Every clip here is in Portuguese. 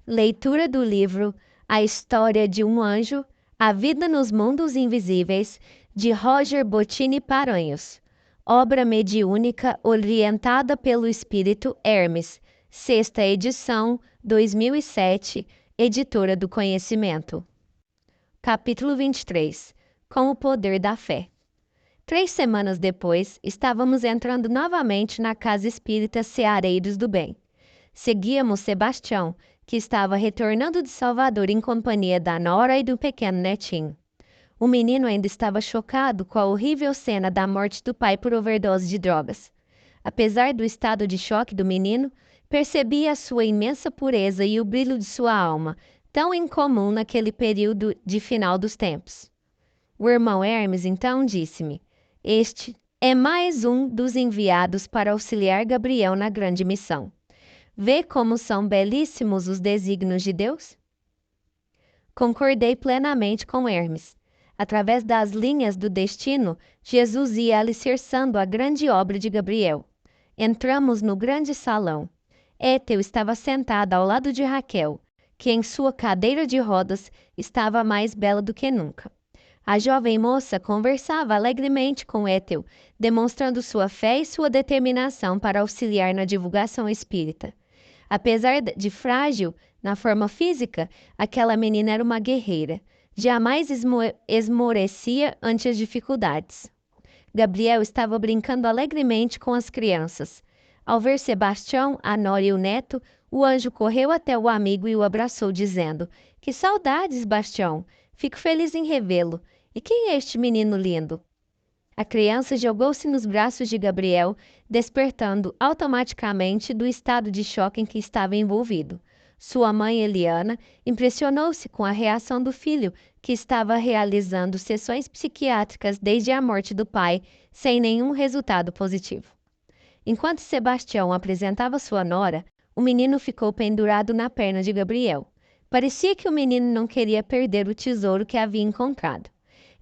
Leitura do livro A História de um Anjo, A Vida nos Mundos Invisíveis, de Roger Bottini Paranhos. Obra mediúnica orientada pelo Espírito Hermes. Sexta edição, 2007, Editora do Conhecimento. Capítulo 23. Com o poder da fé. 3 semanas depois, estávamos entrando novamente na casa espírita Ceareiros do Bem. Seguíamos Sebastião, que estava retornando de Salvador em companhia da nora e do pequeno netinho. O menino ainda estava chocado com a horrível cena da morte do pai por overdose de drogas. Apesar do estado de choque do menino, percebia a sua imensa pureza e o brilho de sua alma, tão incomum naquele período de final dos tempos. O irmão Hermes então disse-me: "Este é mais um dos enviados para auxiliar Gabriel na grande missão. Vê como são belíssimos os desígnios de Deus?" Concordei plenamente com Hermes. Através das linhas do destino, Jesus ia alicerçando a grande obra de Gabriel. Entramos no grande salão. Étel estava sentada ao lado de Raquel, que em sua cadeira de rodas estava mais bela do que nunca. A jovem moça conversava alegremente com Étel, demonstrando sua fé e sua determinação para auxiliar na divulgação espírita. Apesar de frágil na forma física, aquela menina era uma guerreira. Jamais esmorecia ante as dificuldades. Gabriel estava brincando alegremente com as crianças. Ao ver Sebastião, a nora e o neto, o anjo correu até o amigo e o abraçou, dizendo: "Que saudades, Bastião! Fico feliz em revê-lo. E quem é este menino lindo?" A criança jogou-se nos braços de Gabriel, despertando automaticamente do estado de choque em que estava envolvido. Sua mãe, Eliana, impressionou-se com a reação do filho, que estava realizando sessões psiquiátricas desde a morte do pai, sem nenhum resultado positivo. Enquanto Sebastião apresentava sua nora, o menino ficou pendurado na perna de Gabriel. Parecia que o menino não queria perder o tesouro que havia encontrado.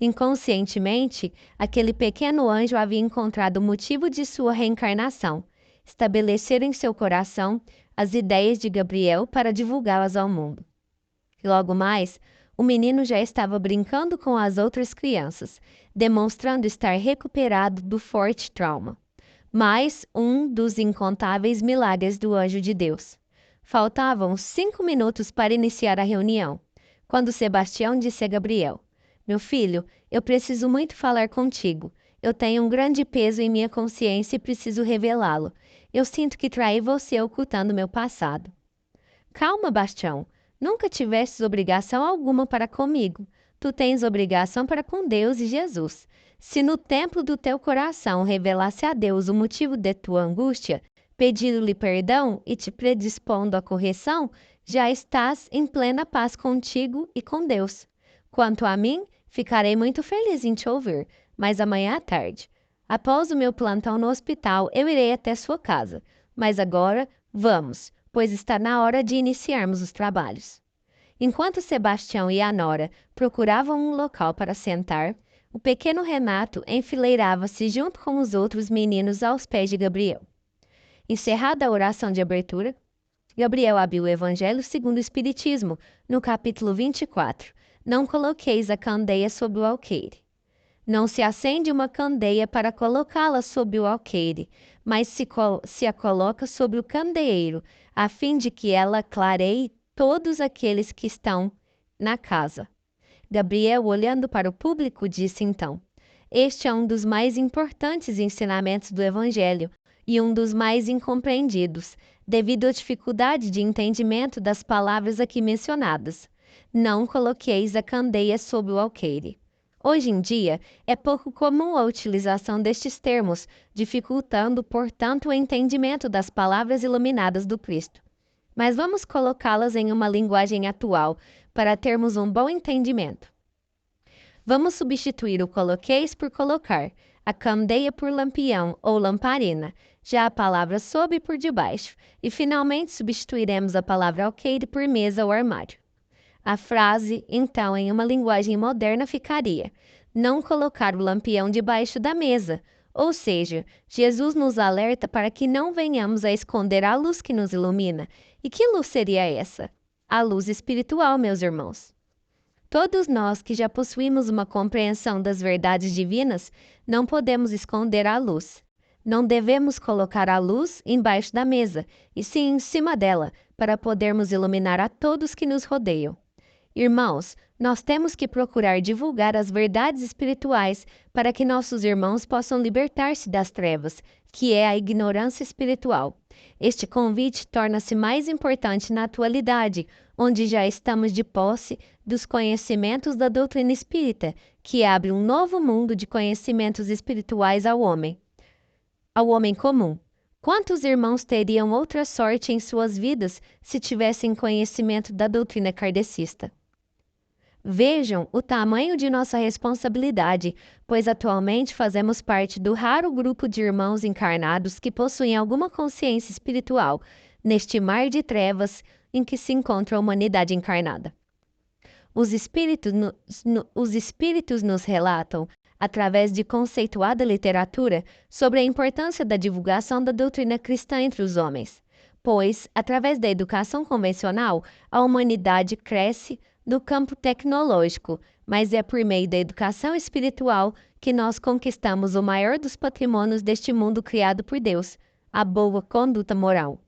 Inconscientemente, aquele pequeno anjo havia encontrado o motivo de sua reencarnação, estabelecer em seu coração as ideias de Gabriel para divulgá-las ao mundo. Logo mais, o menino já estava brincando com as outras crianças, demonstrando estar recuperado do forte trauma. Mais um dos incontáveis milagres do anjo de Deus. Faltavam 5 minutos para iniciar a reunião, quando Sebastião disse a Gabriel: "Meu filho, eu preciso muito falar contigo. Eu tenho um grande peso em minha consciência e preciso revelá-lo. Eu sinto que traí você ocultando meu passado." "Calma, Bastião. Nunca tivestes obrigação alguma para comigo. Tu tens obrigação para com Deus e Jesus. Se no templo do teu coração revelasse a Deus o motivo de tua angústia, pedindo-lhe perdão e te predispondo à correção, já estás em plena paz contigo e com Deus. Quanto a mim, ficarei muito feliz em te ouvir, mas amanhã à tarde, após o meu plantão no hospital, eu irei até sua casa. Mas agora, vamos, pois está na hora de iniciarmos os trabalhos." Enquanto Sebastião e a nora procuravam um local para sentar, o pequeno Renato enfileirava-se junto com os outros meninos aos pés de Gabriel. Encerrada a oração de abertura, Gabriel abriu o Evangelho segundo o Espiritismo, no capítulo 24. "Não coloqueis a candeia sob o alqueire." Não se acende uma candeia para colocá-la sob o alqueire, mas se a coloca sobre o candeeiro, a fim de que ela clareie todos aqueles que estão na casa. Gabriel, olhando para o público, disse então: "Este é um dos mais importantes ensinamentos do Evangelho e um dos mais incompreendidos, devido à dificuldade de entendimento das palavras aqui mencionadas. Não coloqueis a candeia sob o alqueire." Hoje em dia, é pouco comum a utilização destes termos, dificultando, portanto, o entendimento das palavras iluminadas do Cristo. Mas vamos colocá-las em uma linguagem atual, para termos um bom entendimento. Vamos substituir o coloqueis por colocar, a candeia por lampião ou lamparina, já a palavra sob por debaixo, e finalmente substituiremos a palavra alqueire por mesa ou armário. A frase, então, em uma linguagem moderna ficaria: "Não colocar o lampião debaixo da mesa." Ou seja, Jesus nos alerta para que não venhamos a esconder a luz que nos ilumina. E que luz seria essa? a luz espiritual, meus irmãos. Todos nós que já possuímos uma compreensão das verdades divinas, não podemos esconder a luz. Não devemos colocar a luz embaixo da mesa, e sim em cima dela, para podermos iluminar a todos que nos rodeiam. Irmãos, nós temos que procurar divulgar as verdades espirituais para que nossos irmãos possam libertar-se das trevas, que é a ignorância espiritual. Este convite torna-se mais importante na atualidade, onde já estamos de posse dos conhecimentos da doutrina espírita, que abre um novo mundo de conhecimentos espirituais ao homem comum. Quantos irmãos teriam outra sorte em suas vidas se tivessem conhecimento da doutrina kardecista? Vejam o tamanho de nossa responsabilidade, pois atualmente fazemos parte do raro grupo de irmãos encarnados que possuem alguma consciência espiritual, neste mar de trevas em que se encontra a humanidade encarnada. Os espíritos nos relatam, através de conceituada literatura, sobre a importância da divulgação da doutrina cristã entre os homens, pois, através da educação convencional, a humanidade cresce no campo tecnológico, mas é por meio da educação espiritual que nós conquistamos o maior dos patrimônios deste mundo criado por Deus, a boa conduta moral.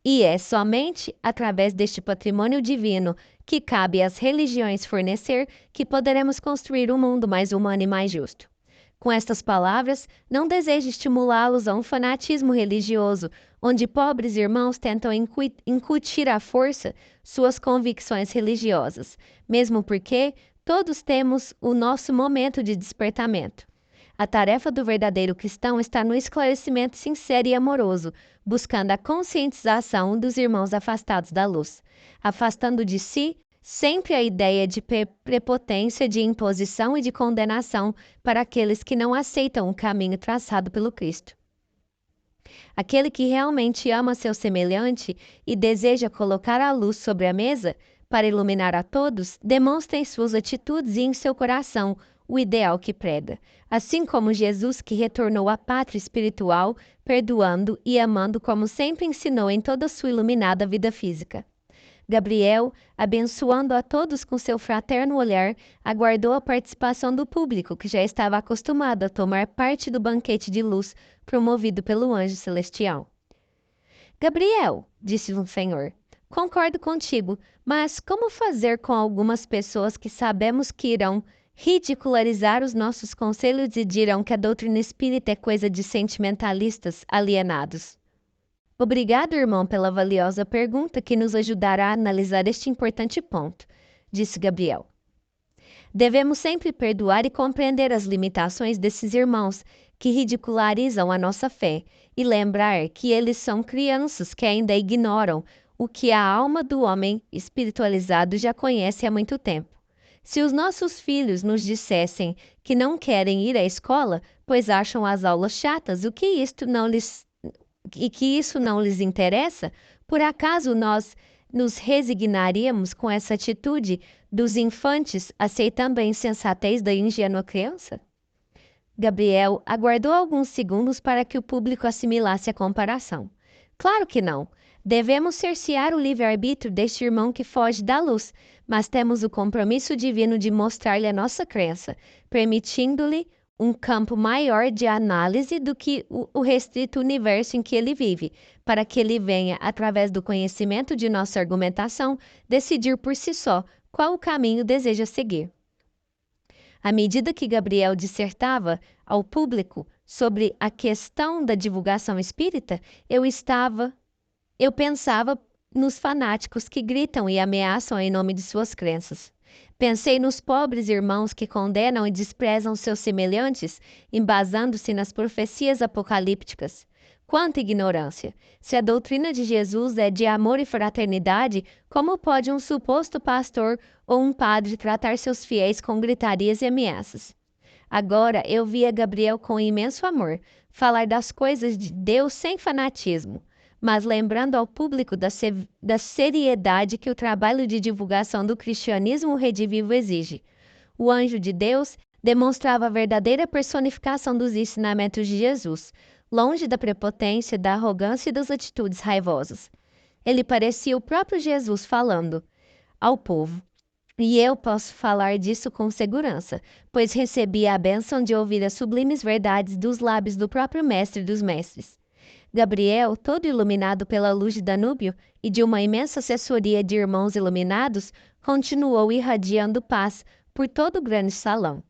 E é somente através deste patrimônio divino que cabe às religiões fornecer que poderemos construir um mundo mais humano e mais justo. Com estas palavras, não desejo estimulá-los a um fanatismo religioso, onde pobres irmãos tentam incutir à força suas convicções religiosas, mesmo porque todos temos o nosso momento de despertamento. A tarefa do verdadeiro cristão está no esclarecimento sincero e amoroso, buscando a conscientização dos irmãos afastados da luz, afastando de si sempre a ideia de prepotência, de imposição e de condenação para aqueles que não aceitam o caminho traçado pelo Cristo. Aquele que realmente ama seu semelhante e deseja colocar a luz sobre a mesa para iluminar a todos, demonstra em suas atitudes e em seu coração o ideal que prega, assim como Jesus que retornou à pátria espiritual, perdoando e amando como sempre ensinou em toda sua iluminada vida física. Gabriel, abençoando a todos com seu fraterno olhar, aguardou a participação do público que já estava acostumado a tomar parte do banquete de luz promovido pelo anjo celestial. Gabriel, disse o Senhor, concordo contigo, mas como fazer com algumas pessoas que sabemos que irão ridicularizar os nossos conselhos e dirão que a doutrina espírita é coisa de sentimentalistas alienados? Obrigado, irmão, pela valiosa pergunta que nos ajudará a analisar este importante ponto, disse Gabriel. Devemos sempre perdoar e compreender as limitações desses irmãos que ridicularizam a nossa fé e lembrar que eles são crianças que ainda ignoram o que a alma do homem espiritualizado já conhece há muito tempo. Se os nossos filhos nos dissessem que não querem ir à escola, pois acham as aulas chatas, que isso não lhes interessa, por acaso nós nos resignaríamos com essa atitude dos infantes, aceitando a insensatez da ingênua criança? Gabriel aguardou alguns segundos para que o público assimilasse a comparação. Claro que não. Devemos cercear o livre-arbítrio deste irmão que foge da luz, mas temos o compromisso divino de mostrar-lhe a nossa crença, permitindo-lhe um campo maior de análise do que o restrito universo em que ele vive, para que ele venha, através do conhecimento de nossa argumentação, decidir por si só qual o caminho deseja seguir. À medida que Gabriel dissertava ao público sobre a questão da divulgação espírita, eu pensava nos fanáticos que gritam e ameaçam em nome de suas crenças. Pensei nos pobres irmãos que condenam e desprezam seus semelhantes, embasando-se nas profecias apocalípticas. Quanta ignorância! Se a doutrina de Jesus é de amor e fraternidade, como pode um suposto pastor ou um padre tratar seus fiéis com gritarias e ameaças? Agora eu via Gabriel com imenso amor, falar das coisas de Deus sem fanatismo, mas lembrando ao público da seriedade que o trabalho de divulgação do cristianismo redivivo exige. O anjo de Deus demonstrava a verdadeira personificação dos ensinamentos de Jesus, longe da prepotência, da arrogância e das atitudes raivosas. Ele parecia o próprio Jesus falando. ao povo. E eu posso falar disso com segurança, pois recebi a bênção de ouvir as sublimes verdades dos lábios do próprio Mestre dos Mestres. Gabriel, todo iluminado pela luz de Danúbio e de uma imensa assessoria de irmãos iluminados, continuou irradiando paz por todo o grande salão.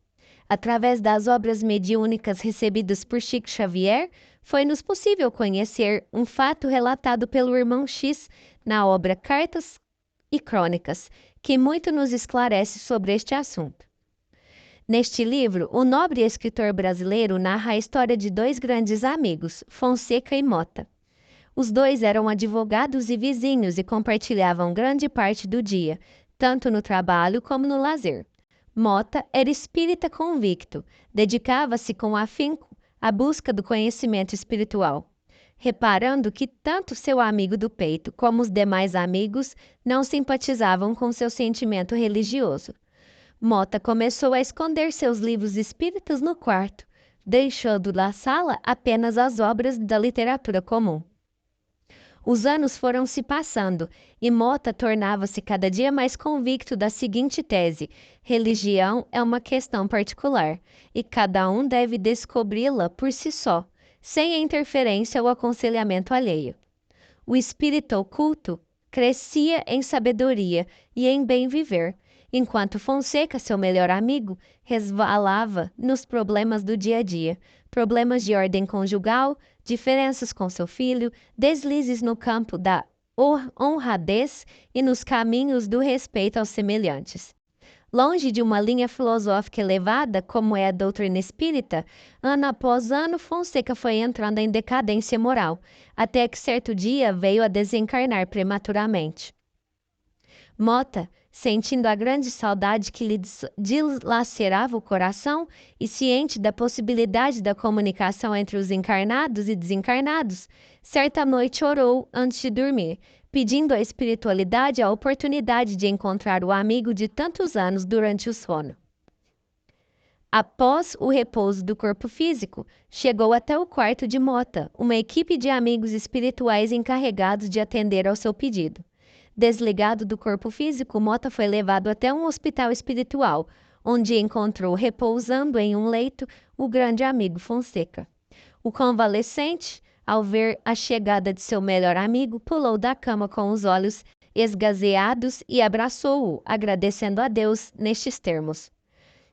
Através das obras mediúnicas recebidas por Chico Xavier, foi-nos possível conhecer um fato relatado pelo irmão X na obra Cartas e Crônicas, que muito nos esclarece sobre este assunto. Neste livro, o nobre escritor brasileiro narra a história de dois grandes amigos, Fonseca e Mota. Os dois eram advogados e vizinhos e compartilhavam grande parte do dia, tanto no trabalho como no lazer. Mota era espírita convicto, dedicava-se com afinco à busca do conhecimento espiritual. Reparando que tanto seu amigo do peito como os demais amigos não simpatizavam com seu sentimento religioso, Mota começou a esconder seus livros espíritas no quarto, deixando na sala apenas as obras da literatura comum. Os anos foram se passando e Mota tornava-se cada dia mais convicto da seguinte tese: religião é uma questão particular e cada um deve descobri-la por si só, sem a interferência ou aconselhamento alheio. O espírito oculto crescia em sabedoria e em bem viver, enquanto Fonseca, seu melhor amigo, resvalava nos problemas do dia a dia, problemas de ordem conjugal, diferenças com seu filho, deslizes no campo da honradez e nos caminhos do respeito aos semelhantes. Longe de uma linha filosófica elevada, como é a doutrina espírita, ano após ano Fonseca foi entrando em decadência moral, até que certo dia veio a desencarnar prematuramente. Mota, sentindo a grande saudade que lhe dilacerava o coração e ciente da possibilidade da comunicação entre os encarnados e desencarnados, certa noite orou antes de dormir, pedindo à espiritualidade a oportunidade de encontrar o amigo de tantos anos durante o sono. Após o repouso do corpo físico, chegou até o quarto de Mota, uma equipe de amigos espirituais encarregados de atender ao seu pedido. Desligado do corpo físico, Mota foi levado até um hospital espiritual, onde encontrou repousando em um leito o grande amigo Fonseca. O convalescente, ao ver a chegada de seu melhor amigo, pulou da cama com os olhos esgazeados e abraçou-o, agradecendo a Deus nestes termos: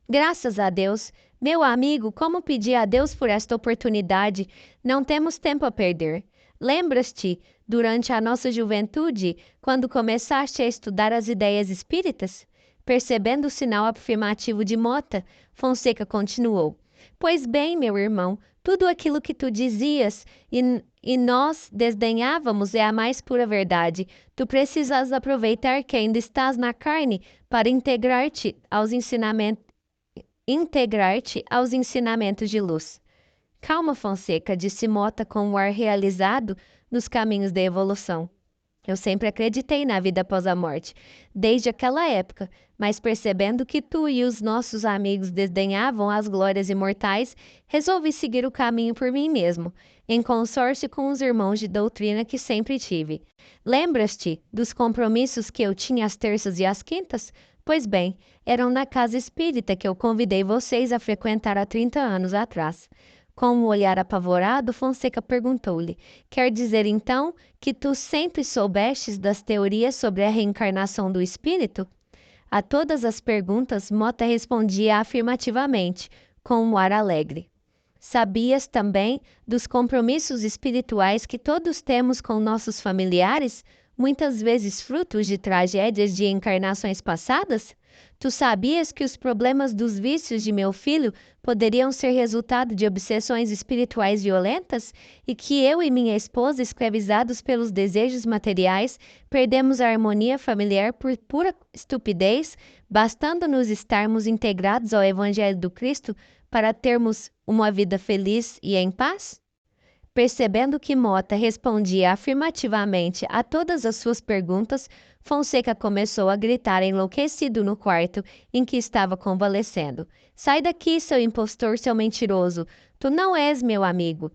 graças a Deus, meu amigo, como pedi a Deus por esta oportunidade, não temos tempo a perder. Lembras-te, durante a nossa juventude, quando começaste a estudar as ideias espíritas? Percebendo o sinal afirmativo de Mota, Fonseca continuou: pois bem, meu irmão, tudo aquilo que tu dizias e nós desdenhávamos é a mais pura verdade. Tu precisas aproveitar que ainda estás na carne para integrar-te aos ensinamentos de luz. Calma, Fonseca, disse Mota com um ar realizado nos caminhos da evolução. Eu sempre acreditei na vida após a morte, desde aquela época, mas percebendo que tu e os nossos amigos desdenhavam as glórias imortais, resolvi seguir o caminho por mim mesmo, em consórcio com os irmãos de doutrina que sempre tive. Lembras-te dos compromissos que eu tinha às terças e às quintas? Pois bem, eram na casa espírita que eu convidei vocês a frequentar há 30 anos atrás. Com um olhar apavorado, Fonseca perguntou-lhe: quer dizer então que tu sempre soubestes das teorias sobre a reencarnação do espírito? A todas as perguntas, Mota respondia afirmativamente, com um ar alegre. Sabias também dos compromissos espirituais que todos temos com nossos familiares, muitas vezes frutos de tragédias de encarnações passadas? Tu sabias que os problemas dos vícios de meu filho poderiam ser resultado de obsessões espirituais violentas e que eu e minha esposa, escravizados pelos desejos materiais, perdemos a harmonia familiar por pura estupidez, bastando-nos estarmos integrados ao Evangelho do Cristo para termos uma vida feliz e em paz? Percebendo que Mota respondia afirmativamente a todas as suas perguntas, Fonseca começou a gritar enlouquecido no quarto em que estava convalescendo: sai daqui, seu impostor, seu mentiroso! Tu não és meu amigo.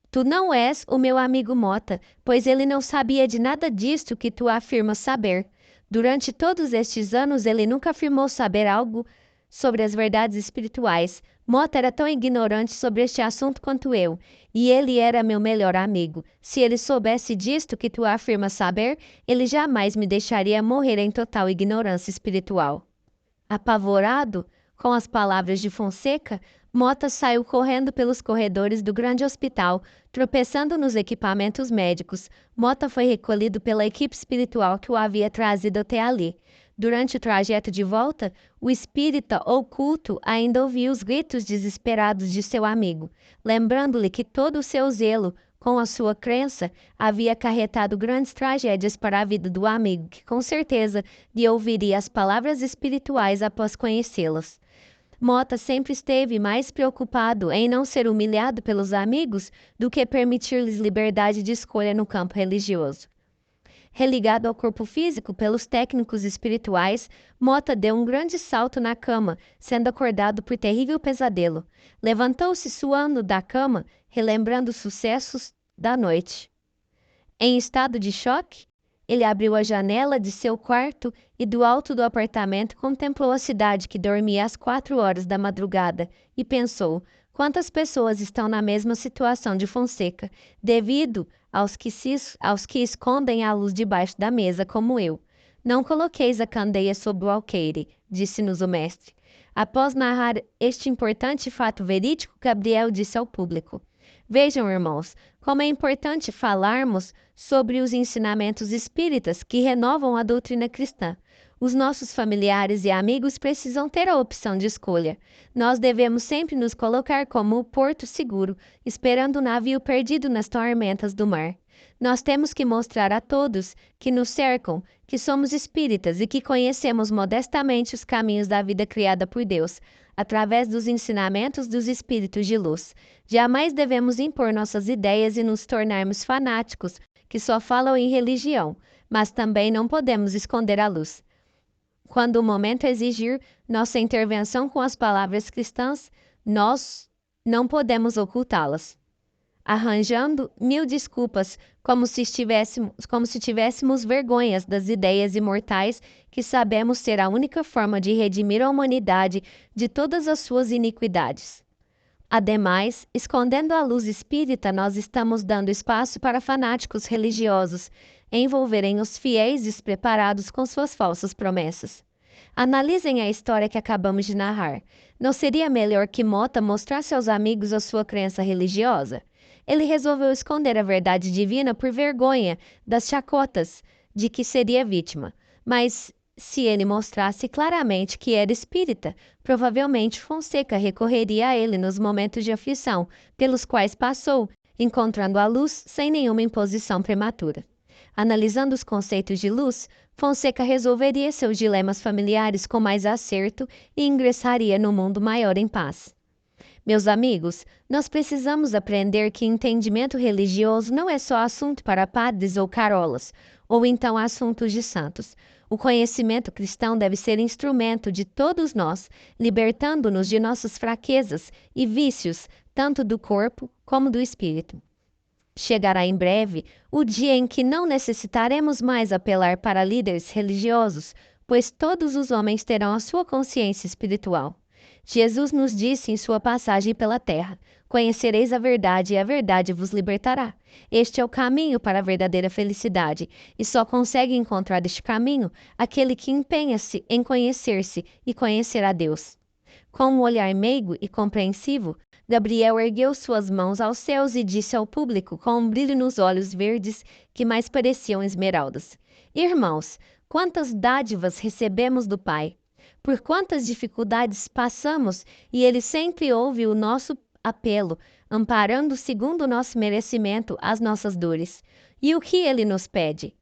Tu não és o meu amigo Mota, pois ele não sabia de nada disto que tu afirmas saber. Durante todos estes anos, ele nunca afirmou saber algo sobre as verdades espirituais. Mota era tão ignorante sobre este assunto quanto eu, e ele era meu melhor amigo. Se ele soubesse disto que tu afirmas saber, ele jamais me deixaria morrer em total ignorância espiritual. Apavorado com as palavras de Fonseca, Mota saiu correndo pelos corredores do grande hospital, tropeçando nos equipamentos médicos. Mota foi recolhido pela equipe espiritual que o havia trazido até ali. Durante o trajeto de volta, o espírita oculto ainda ouvia os gritos desesperados de seu amigo, lembrando-lhe que todo o seu zelo com a sua crença havia acarretado grandes tragédias para a vida do amigo, que com certeza lhe ouviria as palavras espirituais após conhecê-las. Mota sempre esteve mais preocupado em não ser humilhado pelos amigos do que permitir-lhes liberdade de escolha no campo religioso. Religado ao corpo físico pelos técnicos espirituais, Mota deu um grande salto na cama, sendo acordado por terrível pesadelo. Levantou-se suando da cama, relembrando os sucessos da noite. Em estado de choque, ele abriu a janela de seu quarto e do alto do apartamento contemplou a cidade que dormia às 4 horas da madrugada e pensou: quantas pessoas estão na mesma situação de Fonseca, devido aos que escondem a luz debaixo da mesa, como eu. Não coloqueis a candeia sobre o alqueire, disse-nos o mestre. Após narrar este importante fato verídico, Gabriel disse ao público: vejam, irmãos, como é importante falarmos sobre os ensinamentos espíritas que renovam a doutrina cristã. Os nossos familiares e amigos precisam ter a opção de escolha. Nós devemos sempre nos colocar como o porto seguro, esperando o navio perdido nas tormentas do mar. Nós temos que mostrar a todos que nos cercam que somos espíritas e que conhecemos modestamente os caminhos da vida criada por Deus, através dos ensinamentos dos espíritos de luz. Jamais devemos impor nossas ideias e nos tornarmos fanáticos que só falam em religião, mas também não podemos esconder a luz. Quando o momento exigir nossa intervenção com as palavras cristãs, nós não podemos ocultá-las, arranjando mil desculpas, como se tivéssemos vergonhas das ideias imortais que sabemos ser a única forma de redimir a humanidade de todas as suas iniquidades. Ademais, escondendo a luz espírita, nós estamos dando espaço para fanáticos religiosos envolverem os fiéis despreparados com suas falsas promessas. Analisem a história que acabamos de narrar. Não seria melhor que Mota mostrasse aos amigos a sua crença religiosa? Ele resolveu esconder a verdade divina por vergonha das chacotas de que seria vítima. Mas se ele mostrasse claramente que era espírita, provavelmente Fonseca recorreria a ele nos momentos de aflição pelos quais passou, encontrando a luz sem nenhuma imposição prematura. Analisando os conceitos de luz, Fonseca resolveria seus dilemas familiares com mais acerto e ingressaria no mundo maior em paz. Meus amigos, nós precisamos aprender que entendimento religioso não é só assunto para padres ou carolas, ou então assuntos de santos. O conhecimento cristão deve ser instrumento de todos nós, libertando-nos de nossas fraquezas e vícios, tanto do corpo como do espírito. Chegará em breve o dia em que não necessitaremos mais apelar para líderes religiosos, pois todos os homens terão a sua consciência espiritual. Jesus nos disse em sua passagem pela terra: conhecereis a verdade e a verdade vos libertará. Este é o caminho para a verdadeira felicidade, e só consegue encontrar este caminho aquele que empenha-se em conhecer-se e conhecer a Deus. Com um olhar meigo e compreensivo, Gabriel ergueu suas mãos aos céus e disse ao público com um brilho nos olhos verdes que mais pareciam esmeraldas: irmãos, quantas dádivas recebemos do Pai! Por quantas dificuldades passamos e Ele sempre ouve o nosso apelo, amparando segundo o nosso merecimento as nossas dores. E o que Ele nos pede?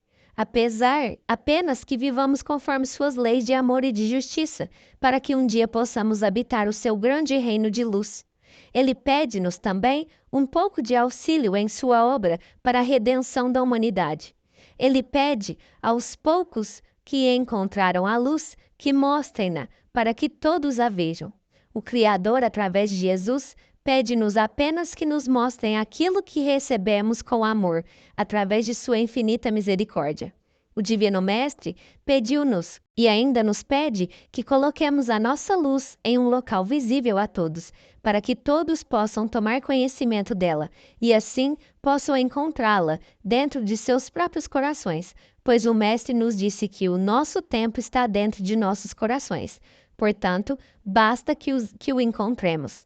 Apenas que vivamos conforme suas leis de amor e de justiça, para que um dia possamos habitar o seu grande reino de luz. Ele pede-nos também um pouco de auxílio em sua obra para a redenção da humanidade. Ele pede aos poucos que encontraram a luz que mostrem-na para que todos a vejam. O Criador, através de Jesus, pede-nos apenas que nos mostrem aquilo que recebemos com amor, através de sua infinita misericórdia. O Divino Mestre pediu-nos e ainda nos pede que coloquemos a nossa luz em um local visível a todos, para que todos possam tomar conhecimento dela e assim possam encontrá-la dentro de seus próprios corações, pois o Mestre nos disse que o nosso tempo está dentro de nossos corações. Portanto, basta que o encontremos.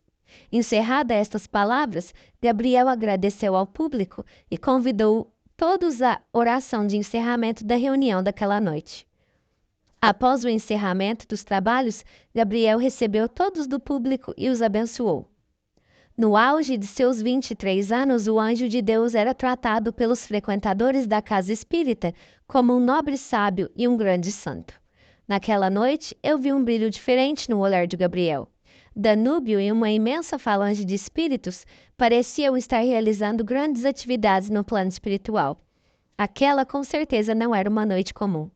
Encerradas estas palavras, Gabriel agradeceu ao público e convidou todos à oração de encerramento da reunião daquela noite. Após o encerramento dos trabalhos, Gabriel recebeu todos do público e os abençoou. No auge de seus 23 anos, o anjo de Deus era tratado pelos frequentadores da casa espírita como um nobre sábio e um grande santo. Naquela noite, eu vi um brilho diferente no olhar de Gabriel. Danúbio e uma imensa falange de espíritos pareciam estar realizando grandes atividades no plano espiritual. Aquela com certeza não era uma noite comum.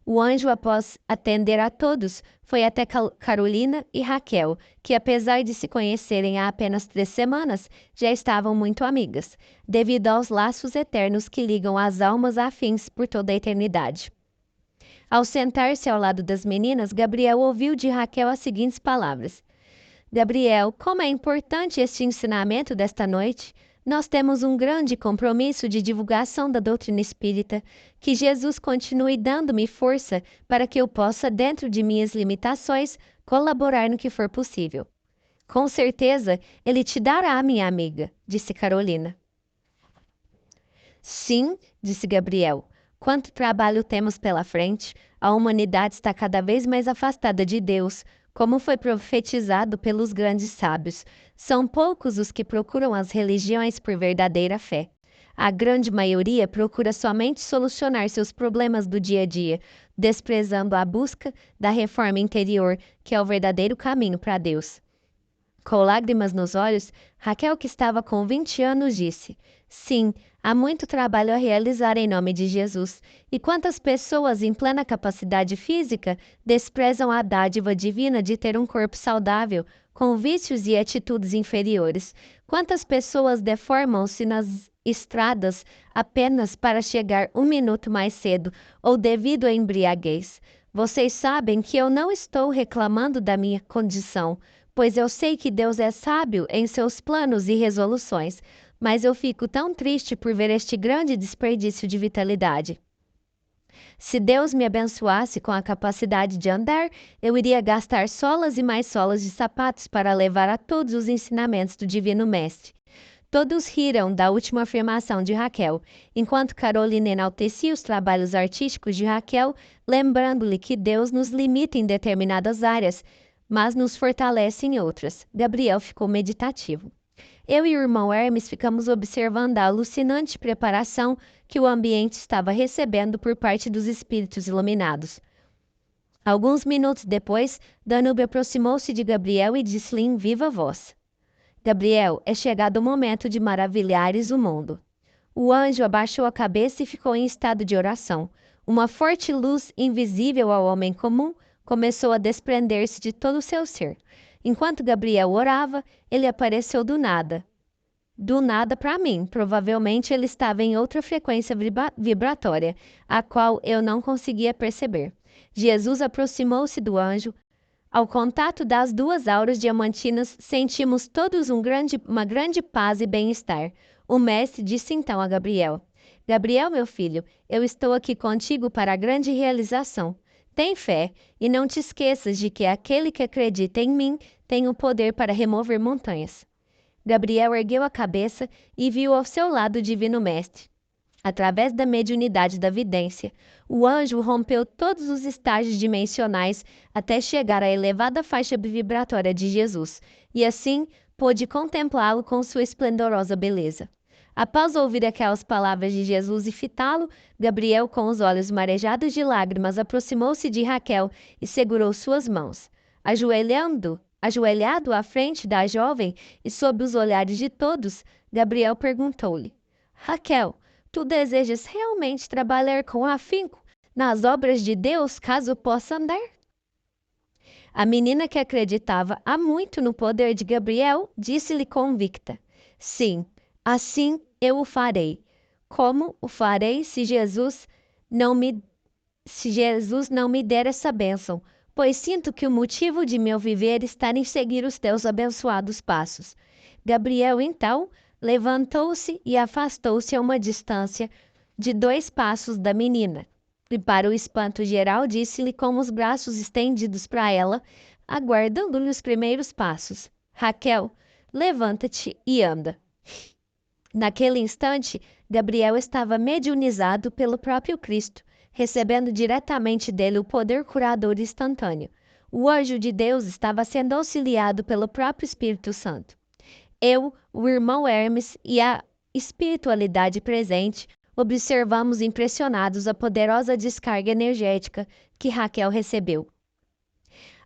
O anjo, após atender a todos, foi até Carolina e Raquel, que apesar de se conhecerem há apenas 3 semanas, já estavam muito amigas, devido aos laços eternos que ligam as almas afins por toda a eternidade. Ao sentar-se ao lado das meninas, Gabriel ouviu de Raquel as seguintes palavras: Gabriel, como é importante este ensinamento desta noite! Nós temos um grande compromisso de divulgação da doutrina espírita. Que Jesus continue dando-me força para que eu possa, dentro de minhas limitações, colaborar no que for possível. Com certeza, ele te dará, minha amiga, disse Carolina. Sim, disse Gabriel. Quanto trabalho temos pela frente! A humanidade está cada vez mais afastada de Deus, como foi profetizado pelos grandes sábios. São poucos os que procuram as religiões por verdadeira fé. A grande maioria procura somente solucionar seus problemas do dia a dia, desprezando a busca da reforma interior, que é o verdadeiro caminho para Deus. Com lágrimas nos olhos, Raquel, que estava com 20 anos, disse: Sim, há muito trabalho a realizar em nome de Jesus. E quantas pessoas em plena capacidade física desprezam a dádiva divina de ter um corpo saudável, com vícios e atitudes inferiores? Quantas pessoas deformam-se nas estradas apenas para chegar 1 minuto mais cedo ou devido à embriaguez? Vocês sabem que eu não estou reclamando da minha condição, pois eu sei que Deus é sábio em seus planos e resoluções, mas eu fico tão triste por ver este grande desperdício de vitalidade. Se Deus me abençoasse com a capacidade de andar, eu iria gastar solas e mais solas de sapatos para levar a todos os ensinamentos do Divino Mestre. Todos riram da última afirmação de Raquel, enquanto Carolina enaltecia os trabalhos artísticos de Raquel, lembrando-lhe que Deus nos limita em determinadas áreas, mas nos fortalece em outras. Gabriel ficou meditativo. Eu e o irmão Hermes ficamos observando a alucinante preparação que o ambiente estava recebendo por parte dos espíritos iluminados. Alguns minutos depois, Danúbio aproximou-se de Gabriel e disse-lhe em viva voz: Gabriel, é chegado o momento de maravilhares o mundo. O anjo abaixou a cabeça e ficou em estado de oração. Uma forte luz, invisível ao homem comum, começou a desprender-se de todo o seu ser. Enquanto Gabriel orava, ele apareceu do nada. Do nada para mim, provavelmente ele estava em outra frequência vibratória, a qual eu não conseguia perceber. Jesus aproximou-se do anjo. Ao contato das 2 auras diamantinas, sentimos todos uma grande paz e bem-estar. O mestre disse então a Gabriel: Gabriel, meu filho, eu estou aqui contigo para a grande realização. Tem fé e não te esqueças de que aquele que acredita em mim tem o poder para remover montanhas. Gabriel ergueu a cabeça e viu ao seu lado o Divino Mestre. Através da mediunidade da vidência, o anjo rompeu todos os estágios dimensionais até chegar à elevada faixa vibratória de Jesus, e assim pôde contemplá-lo com sua esplendorosa beleza. Após ouvir aquelas palavras de Jesus e fitá-lo, Gabriel, com os olhos marejados de lágrimas, aproximou-se de Raquel e segurou suas mãos. Ajoelhado à frente da jovem e sob os olhares de todos, Gabriel perguntou-lhe: Raquel, tu desejas realmente trabalhar com afinco nas obras de Deus, caso possa andar? A menina, que acreditava há muito no poder de Gabriel, disse-lhe convicta: Sim, assim eu o farei. Como o farei se Jesus não me se Jesus não me der essa bênção, pois sinto que o motivo de meu viver está em seguir os teus abençoados passos. Gabriel, então, levantou-se e afastou-se a uma distância de 2 passos da menina. E para o espanto geral, disse-lhe com os braços estendidos para ela, aguardando-lhe os primeiros passos: Raquel, levanta-te e anda. Naquele instante, Gabriel estava mediunizado pelo próprio Cristo, recebendo diretamente dele o poder curador instantâneo. O anjo de Deus estava sendo auxiliado pelo próprio Espírito Santo. Eu, o irmão Hermes e a espiritualidade presente observamos impressionados a poderosa descarga energética que Raquel recebeu.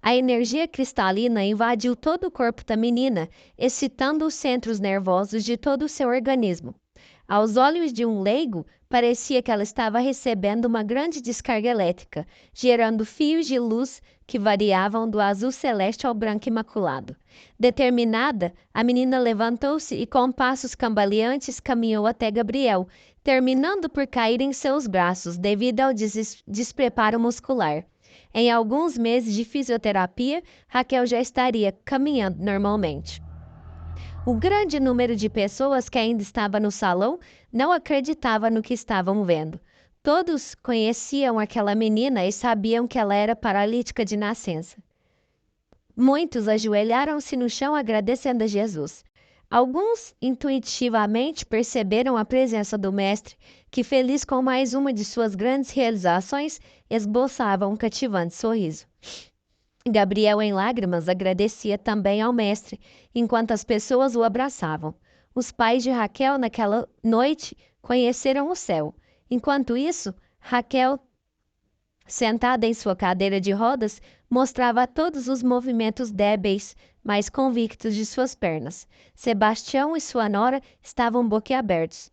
A energia cristalina invadiu todo o corpo da menina, excitando os centros nervosos de todo o seu organismo. Aos olhos de um leigo, parecia que ela estava recebendo uma grande descarga elétrica, gerando fios de luz que variavam do azul celeste ao branco imaculado. Determinada, a menina levantou-se e, com passos cambaleantes, caminhou até Gabriel, terminando por cair em seus braços devido ao despreparo muscular. Em alguns meses de fisioterapia, Raquel já estaria caminhando normalmente. O grande número de pessoas que ainda estava no salão não acreditava no que estavam vendo. Todos conheciam aquela menina e sabiam que ela era paralítica de nascença. Muitos ajoelharam-se no chão agradecendo a Jesus. Alguns intuitivamente perceberam a presença do Mestre, que, feliz com mais uma de suas grandes realizações, esboçava um cativante sorriso. Gabriel, em lágrimas, agradecia também ao Mestre, enquanto as pessoas o abraçavam. Os pais de Raquel, naquela noite, conheceram o céu. Enquanto isso, Raquel, sentada em sua cadeira de rodas, mostrava a todos os movimentos débeis, mas convictos de suas pernas. Sebastião e sua nora estavam boquiabertos.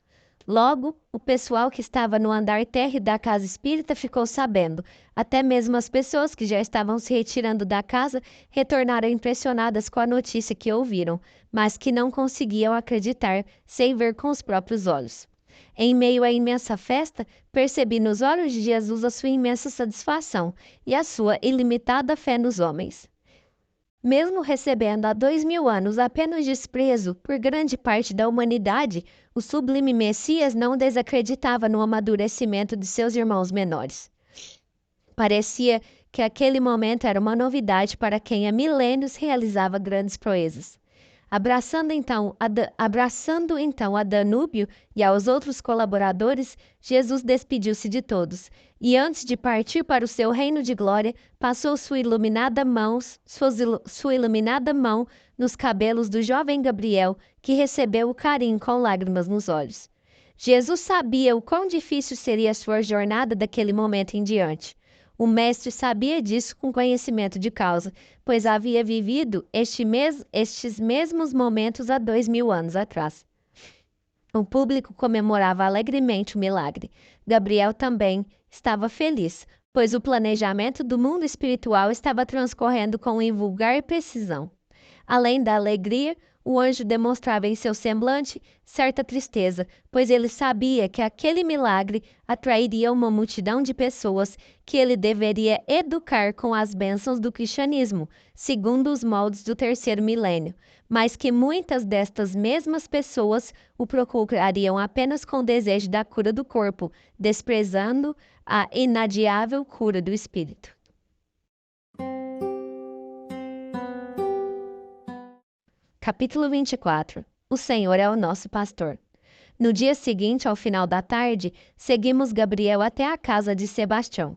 Logo, o pessoal que estava no andar térreo da casa espírita ficou sabendo. Até mesmo as pessoas que já estavam se retirando da casa retornaram impressionadas com a notícia que ouviram, mas que não conseguiam acreditar sem ver com os próprios olhos. Em meio à imensa festa, percebi nos olhos de Jesus a sua imensa satisfação e a sua ilimitada fé nos homens. Mesmo recebendo há 2000 anos apenas desprezo por grande parte da humanidade, o sublime Messias não desacreditava no amadurecimento de seus irmãos menores. Parecia que aquele momento era uma novidade para quem há milênios realizava grandes proezas. Abraçando então a Danúbio e aos outros colaboradores, Jesus despediu-se de todos, e antes de partir para o seu reino de glória, passou sua iluminada mão nos cabelos do jovem Gabriel, que recebeu o carinho com lágrimas nos olhos. Jesus sabia o quão difícil seria a sua jornada daquele momento em diante. O mestre sabia disso com conhecimento de causa, pois havia vivido estes mesmos momentos há 2000 anos atrás. O público comemorava alegremente o milagre. Gabriel também estava feliz, pois o planejamento do mundo espiritual estava transcorrendo com invulgar precisão. Além da alegria, o anjo demonstrava em seu semblante certa tristeza, pois ele sabia que aquele milagre atrairia uma multidão de pessoas que ele deveria educar com as bênçãos do cristianismo, segundo os moldes do terceiro milênio, mas que muitas destas mesmas pessoas o procurariam apenas com o desejo da cura do corpo, desprezando a inadiável cura do espírito. Capítulo 24. O Senhor é o nosso pastor. No dia seguinte, ao final da tarde, seguimos Gabriel até a casa de Sebastião.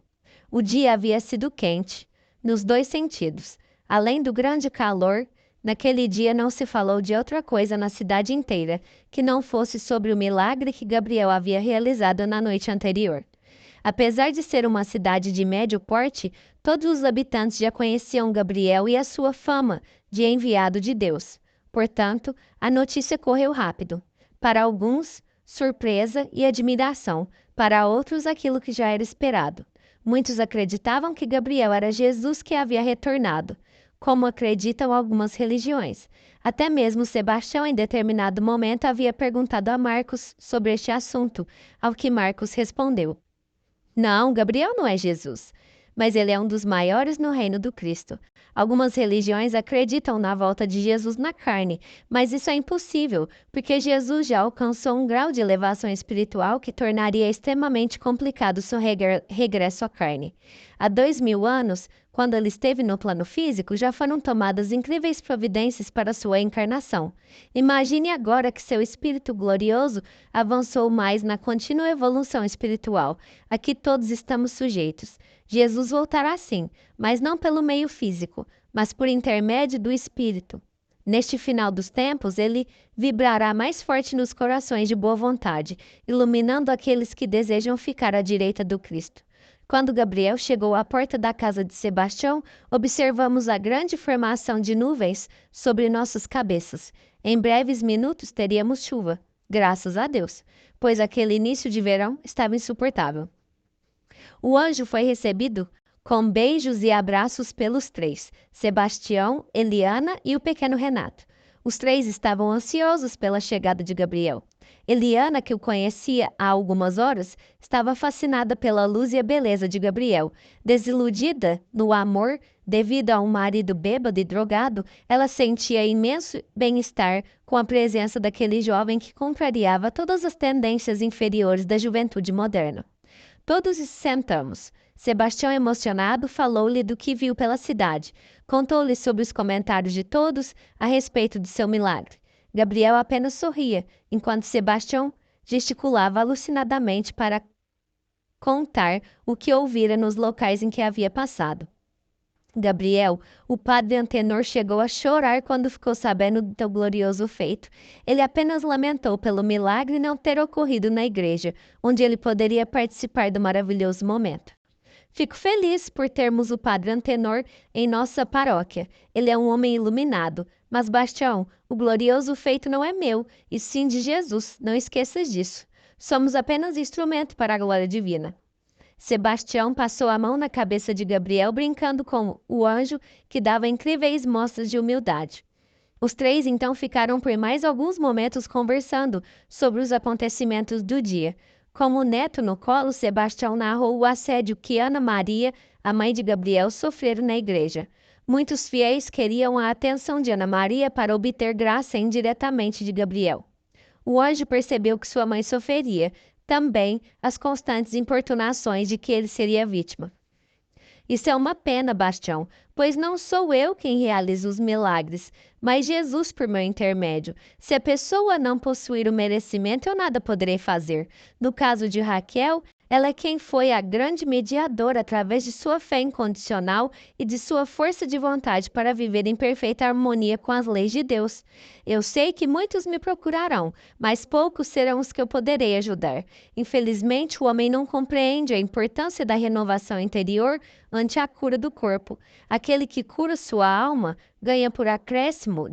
O dia havia sido quente, nos 2 sentidos. Além do grande calor, naquele dia não se falou de outra coisa na cidade inteira, que não fosse sobre o milagre que Gabriel havia realizado na noite anterior. Apesar de ser uma cidade de médio porte, todos os habitantes já conheciam Gabriel e a sua fama de enviado de Deus. Portanto, a notícia correu rápido. Para alguns, surpresa e admiração, para outros, aquilo que já era esperado. Muitos acreditavam que Gabriel era Jesus que havia retornado, como acreditam algumas religiões. Até mesmo Sebastião, em determinado momento, havia perguntado a Marcos sobre este assunto, ao que Marcos respondeu: Não, Gabriel não é Jesus, mas ele é um dos maiores no reino do Cristo. Algumas religiões acreditam na volta de Jesus na carne, mas isso é impossível, porque Jesus já alcançou um grau de elevação espiritual que tornaria extremamente complicado seu regresso à carne. Há 2000 anos, quando ele esteve no plano físico, já foram tomadas incríveis providências para sua encarnação. Imagine agora que seu espírito glorioso avançou mais na contínua evolução espiritual, a que todos estamos sujeitos. Jesus voltará sim, mas não pelo meio físico, mas por intermédio do Espírito. Neste final dos tempos, ele vibrará mais forte nos corações de boa vontade, iluminando aqueles que desejam ficar à direita do Cristo. Quando Gabriel chegou à porta da casa de Sebastião, observamos a grande formação de nuvens sobre nossas cabeças. Em breves minutos teríamos chuva, graças a Deus, pois aquele início de verão estava insuportável. O anjo foi recebido com beijos e abraços pelos três: Sebastião, Eliana e o pequeno Renato. Os três estavam ansiosos pela chegada de Gabriel. Eliana, que o conhecia há algumas horas, estava fascinada pela luz e a beleza de Gabriel. Desiludida no amor devido a um marido bêbado e drogado, ela sentia imenso bem-estar com a presença daquele jovem que contrariava todas as tendências inferiores da juventude moderna. Todos se sentamos. Sebastião, emocionado, falou-lhe do que viu pela cidade. Contou-lhe sobre os comentários de todos a respeito de seu milagre. Gabriel apenas sorria, enquanto Sebastião gesticulava alucinadamente para contar o que ouvira nos locais em que havia passado. Gabriel, o padre Antenor, chegou a chorar quando ficou sabendo do teu glorioso feito. Ele apenas lamentou pelo milagre não ter ocorrido na igreja, onde ele poderia participar do maravilhoso momento. Fico feliz por termos o padre Antenor em nossa paróquia. Ele é um homem iluminado. Mas, Bastião, o glorioso feito não é meu, e sim de Jesus. Não esqueças disso. Somos apenas instrumento para a glória divina. Sebastião passou a mão na cabeça de Gabriel, brincando com o anjo, que dava incríveis mostras de humildade. Os três então ficaram por mais alguns momentos conversando sobre os acontecimentos do dia. Com o neto no colo, Sebastião narrou o assédio que Ana Maria, a mãe de Gabriel, sofreram na igreja. Muitos fiéis queriam a atenção de Ana Maria para obter graça indiretamente de Gabriel. O anjo percebeu que sua mãe sofreria também as constantes importunações de que ele seria vítima. Isso é uma pena, Bastião, pois não sou eu quem realiza os milagres, mas Jesus por meu intermédio. Se a pessoa não possuir o merecimento, eu nada poderei fazer. No caso de Raquel, ela é quem foi a grande mediadora através de sua fé incondicional e de sua força de vontade para viver em perfeita harmonia com as leis de Deus. Eu sei que muitos me procurarão, mas poucos serão os que eu poderei ajudar. Infelizmente, o homem não compreende a importância da renovação interior ante a cura do corpo. Aquele que cura sua alma ganha por acréscimo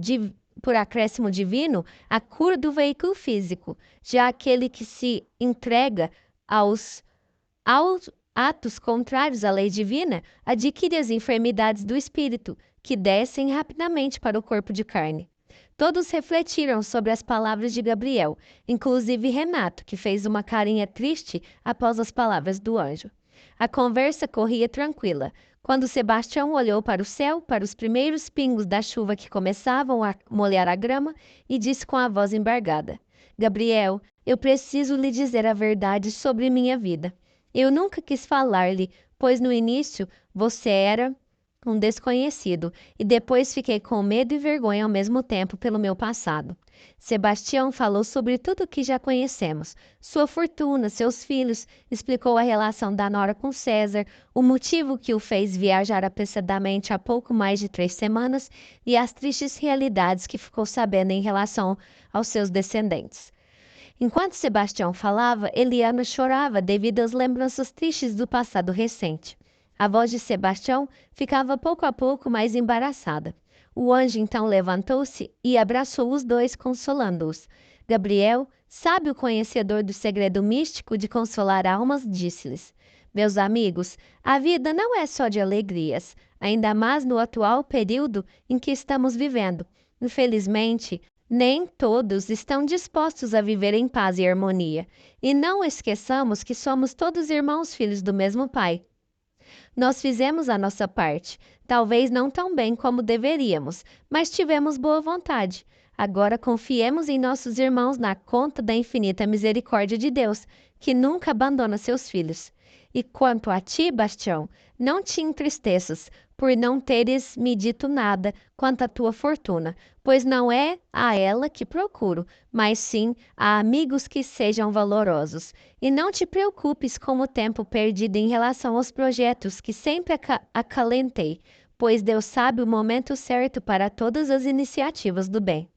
divino a cura do veículo físico. Já aquele que se entrega aos atos contrários à lei divina adquire as enfermidades do espírito, que descem rapidamente para o corpo de carne. Todos refletiram sobre as palavras de Gabriel, inclusive Renato, que fez uma carinha triste após as palavras do anjo. A conversa corria tranquila, quando Sebastião olhou para o céu, para os primeiros pingos da chuva que começavam a molhar a grama, e disse com a voz embargada: Gabriel, eu preciso lhe dizer a verdade sobre minha vida. Eu nunca quis falar-lhe, pois no início você era um desconhecido, e depois fiquei com medo e vergonha ao mesmo tempo pelo meu passado. Sebastião falou sobre tudo o que já conhecemos, sua fortuna, seus filhos, explicou a relação da nora com César, o motivo que o fez viajar apressadamente há pouco mais de 3 semanas e as tristes realidades que ficou sabendo em relação aos seus descendentes. Enquanto Sebastião falava, Eliana chorava devido às lembranças tristes do passado recente. A voz de Sebastião ficava pouco a pouco mais embaraçada. O anjo então levantou-se e abraçou os dois, consolando-os. Gabriel, sábio conhecedor do segredo místico de consolar almas, disse-lhes: Meus amigos, a vida não é só de alegrias, ainda mais no atual período em que estamos vivendo. Infelizmente, Nem todos estão dispostos a viver em paz e harmonia. E não esqueçamos que somos todos irmãos, filhos do mesmo Pai. Nós fizemos a nossa parte, talvez não tão bem como deveríamos, mas tivemos boa vontade. Agora confiemos em nossos irmãos na conta da infinita misericórdia de Deus, que nunca abandona seus filhos. E quanto a ti, Bastião, não te entristeças por não teres me dito nada quanto à tua fortuna, pois não é a ela que procuro, mas sim a amigos que sejam valorosos. E não te preocupes com o tempo perdido em relação aos projetos que sempre acalentei, pois Deus sabe o momento certo para todas as iniciativas do bem.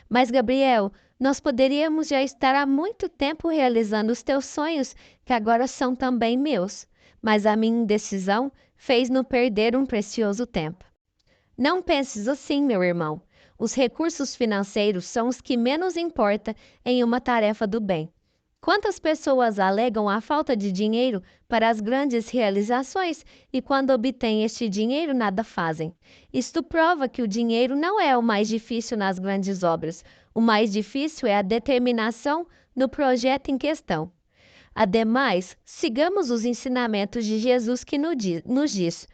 Mas, Gabriel, nós poderíamos já estar há muito tempo realizando os teus sonhos, que agora são também meus. Mas a minha indecisão fez-nos perder um precioso tempo. Não penses assim, meu irmão. Os recursos financeiros são os que menos importa em uma tarefa do bem. Quantas pessoas alegam a falta de dinheiro para as grandes realizações e, quando obtêm este dinheiro, nada fazem? Isto prova que o dinheiro não é o mais difícil nas grandes obras. O mais difícil é a determinação no projeto em questão. Ademais, sigamos os ensinamentos de Jesus que nos diz: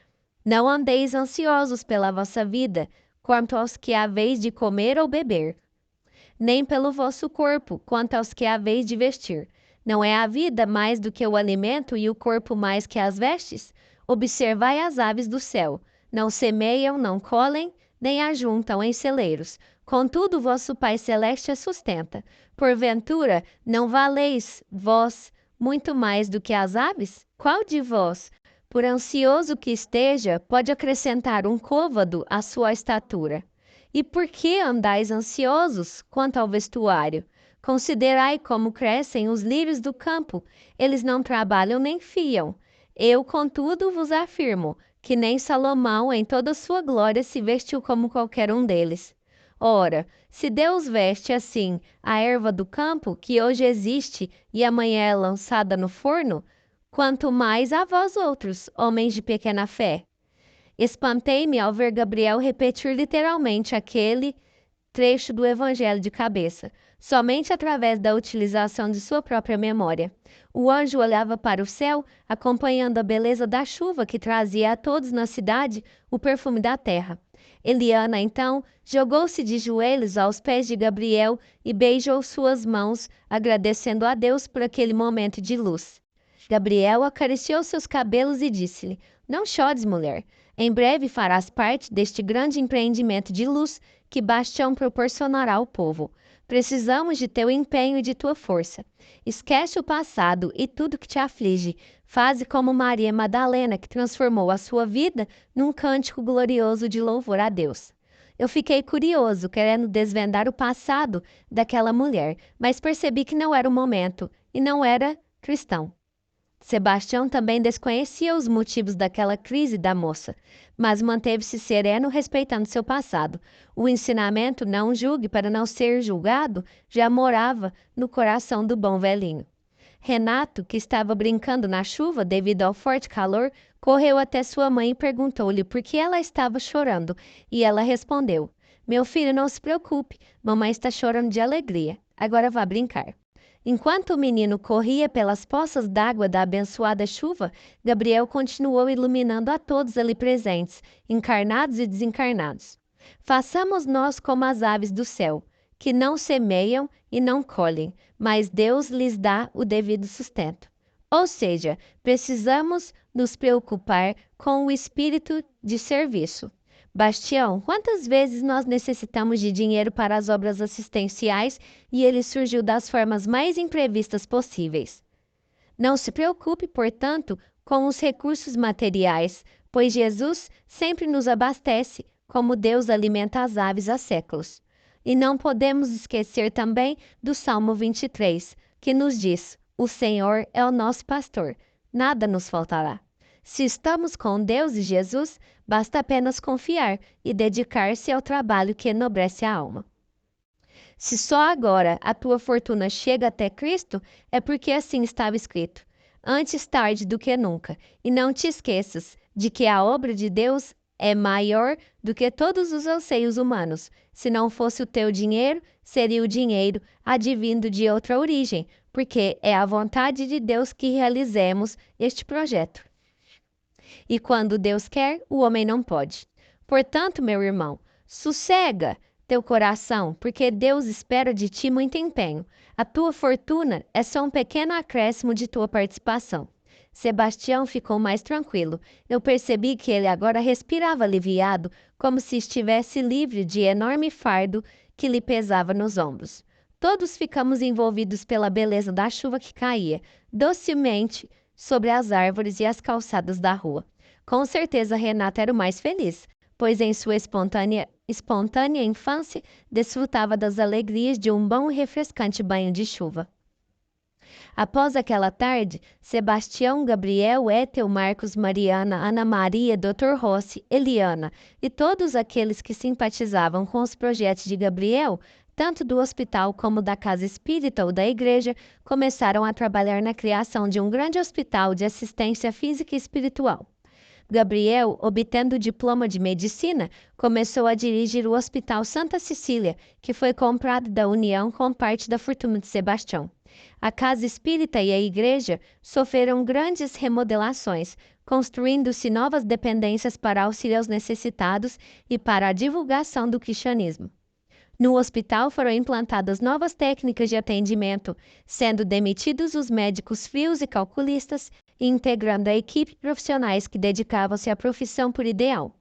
não andeis ansiosos pela vossa vida, quanto aos que haveis de comer ou beber, nem pelo vosso corpo, quanto aos que haveis de vestir. Não é a vida mais do que o alimento e o corpo mais que as vestes? Observai as aves do céu. Não semeiam, não colhem, nem ajuntam em celeiros. Contudo, vosso Pai Celeste as sustenta. Porventura, não valeis vós muito mais do que as aves? Qual de vós, por ansioso que esteja, pode acrescentar um côvado à sua estatura? E por que andais ansiosos quanto ao vestuário? Considerai como crescem os lírios do campo, eles não trabalham nem fiam. Eu, contudo, vos afirmo que nem Salomão, em toda a sua glória, se vestiu como qualquer um deles. Ora, se Deus veste assim a erva do campo, que hoje existe e amanhã é lançada no forno, quanto mais a vós outros, homens de pequena fé. Espantei-me ao ver Gabriel repetir literalmente aquele trecho do Evangelho de cabeça, somente através da utilização de sua própria memória. O anjo olhava para o céu, acompanhando a beleza da chuva que trazia a todos na cidade o perfume da terra. Eliana, então, jogou-se de joelhos aos pés de Gabriel e beijou suas mãos, agradecendo a Deus por aquele momento de luz. Gabriel acariciou seus cabelos e disse-lhe: não chores, mulher. Em breve farás parte deste grande empreendimento de luz que Bastião proporcionará ao povo. Precisamos de teu empenho e de tua força. Esquece o passado e tudo que te aflige. Faze como Maria Madalena, que transformou a sua vida num cântico glorioso de louvor a Deus. Eu fiquei curioso, querendo desvendar o passado daquela mulher, mas percebi que não era o momento e não era cristão. Sebastião também desconhecia os motivos daquela crise da moça, mas manteve-se sereno respeitando seu passado. O ensinamento "não julgue para não ser julgado" já morava no coração do bom velhinho. Renato, que estava brincando na chuva devido ao forte calor, correu até sua mãe e perguntou-lhe por que ela estava chorando, e ela respondeu: meu filho, não se preocupe, mamãe está chorando de alegria. Agora vá brincar. Enquanto o menino corria pelas poças d'água da abençoada chuva, Gabriel continuou iluminando a todos ali presentes, encarnados e desencarnados. Façamos nós como as aves do céu, que não semeiam e não colhem, mas Deus lhes dá o devido sustento. Ou seja, precisamos nos preocupar com o espírito de serviço. Bastião, quantas vezes nós necessitamos de dinheiro para as obras assistenciais e ele surgiu das formas mais imprevistas possíveis? Não se preocupe, portanto, com os recursos materiais, pois Jesus sempre nos abastece, como Deus alimenta as aves há séculos. E não podemos esquecer também do Salmo 23, que nos diz: o Senhor é o nosso pastor, nada nos faltará. Se estamos com Deus e Jesus, basta apenas confiar e dedicar-se ao trabalho que enobrece a alma. Se só agora a tua fortuna chega até Cristo, é porque assim estava escrito: antes tarde do que nunca. E não te esqueças de que a obra de Deus é maior do que todos os anseios humanos. Se não fosse o teu dinheiro, seria o dinheiro advindo de outra origem, porque é a vontade de Deus que realizemos este projeto. E quando Deus quer, o homem não pode. Portanto, meu irmão, sossega teu coração, porque Deus espera de ti muito empenho. A tua fortuna é só um pequeno acréscimo de tua participação. Sebastião ficou mais tranquilo. Eu percebi que ele agora respirava aliviado, como se estivesse livre de enorme fardo que lhe pesava nos ombros. Todos ficamos envolvidos pela beleza da chuva que caía, docemente, sobre as árvores e as calçadas da rua. Com certeza Renata era o mais feliz, pois em sua espontânea infância desfrutava das alegrias de um bom e refrescante banho de chuva. Após aquela tarde, Sebastião, Gabriel, Étel, Marcos, Mariana, Ana Maria, Dr. Rossi, Eliana e todos aqueles que simpatizavam com os projetos de Gabriel, tanto do hospital como da casa espírita ou da igreja, começaram a trabalhar na criação de um grande hospital de assistência física e espiritual. Gabriel, obtendo o diploma de medicina, começou a dirigir o Hospital Santa Cecília, que foi comprado da União com parte da fortuna de Sebastião. A casa espírita e a igreja sofreram grandes remodelações, construindo-se novas dependências para auxílio aos necessitados e para a divulgação do cristianismo. No hospital foram implantadas novas técnicas de atendimento, sendo demitidos os médicos frios e calculistas e integrando a equipe profissionais que dedicavam-se à profissão por ideal.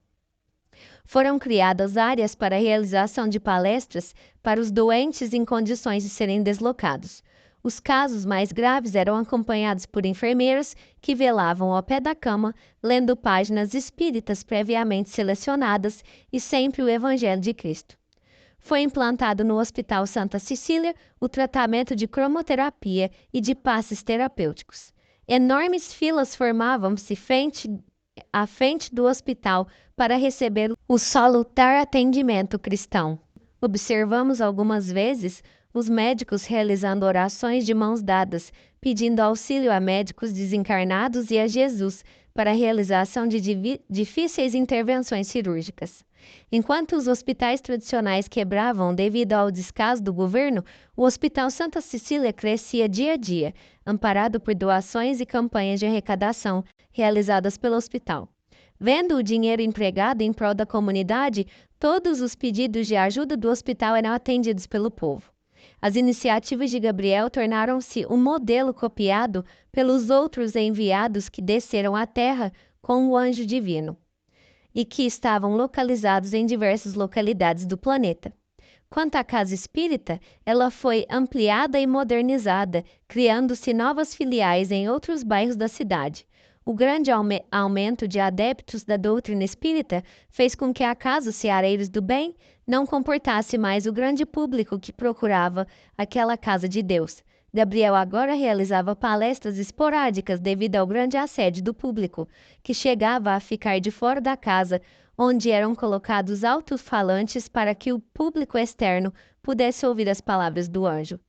Foram criadas áreas para a realização de palestras para os doentes em condições de serem deslocados. Os casos mais graves eram acompanhados por enfermeiros que velavam ao pé da cama, lendo páginas espíritas previamente selecionadas e sempre o Evangelho de Cristo. Foi implantado no Hospital Santa Cecília o tratamento de cromoterapia e de passes terapêuticos. Enormes filas formavam-se à frente do hospital para receber o salutar atendimento cristão. Observamos algumas vezes os médicos realizando orações de mãos dadas, pedindo auxílio a médicos desencarnados e a Jesus para a realização de difíceis intervenções cirúrgicas. Enquanto os hospitais tradicionais quebravam devido ao descaso do governo, o Hospital Santa Cecília crescia dia a dia, amparado por doações e campanhas de arrecadação realizadas pelo hospital. Vendo o dinheiro empregado em prol da comunidade, todos os pedidos de ajuda do hospital eram atendidos pelo povo. As iniciativas de Gabriel tornaram-se um modelo copiado pelos outros enviados que desceram à terra com o anjo divino e que estavam localizados em diversas localidades do planeta. Quanto à casa espírita, ela foi ampliada e modernizada, criando-se novas filiais em outros bairros da cidade. O grande aumento de adeptos da doutrina espírita fez com que a Casa Ceareiros do Bem não comportasse mais o grande público que procurava aquela casa de Deus. Gabriel agora realizava palestras esporádicas devido ao grande assédio do público, que chegava a ficar de fora da casa, onde eram colocados alto-falantes para que o público externo pudesse ouvir as palavras do anjo.